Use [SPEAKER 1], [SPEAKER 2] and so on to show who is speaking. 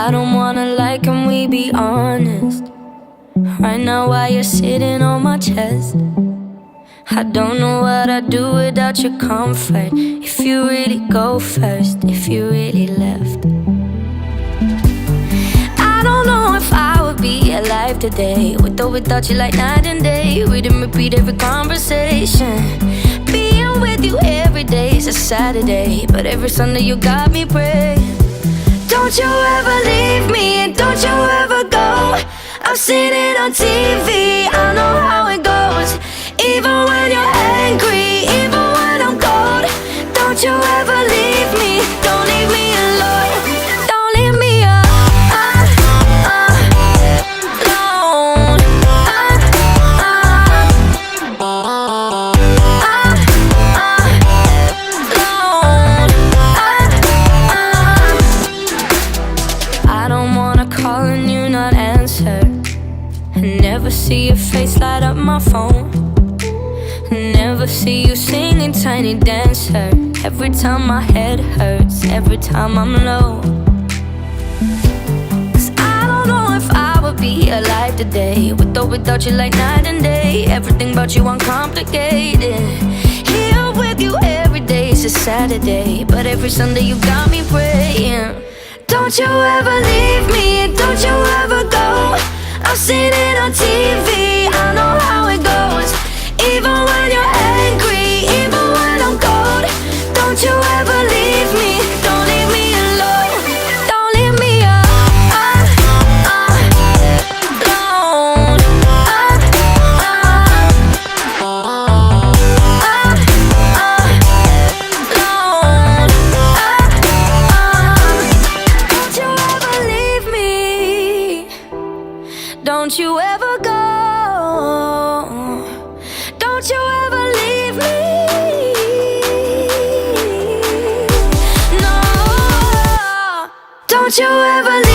[SPEAKER 1] I don't wanna lie, can we be honest? Right now while you're sitting on my chest, I don't know what I'd do without your comfort. If you really go first, if you really left, I don't know if I would be alive today, with or without you, like night and day. Read and repeat every conversation. Being with you every day is a Saturday, but every Sunday you got me praying. Don't you ever leave me, and don't you ever go. I've seen it on TV, I know how it goes. Even when you're angry, even when I'm cold, don't you ever leave me, don't leave me alone. Don't leave me alone. I don't wanna call and you not answer. Never see your face light up my phone. Never see you singing Tiny Dancer. Every time my head hurts, every time I'm low. 'Cause I don't know if I would be alive today, with or without you, like night and day. Everything about you uncomplicated. Here with you every day is a Saturday, but every Sunday you got me praying. Don't you ever leave me, don't you ever go. I've seen it on TV, I know how it goes. Even when you're angry, even when I'm cold, don't you ever leave me, don't leave me alone. Don't leave me alone. Don't you ever leave me, don't you ever go. Don't you ever leave me. No, don't you ever leave me.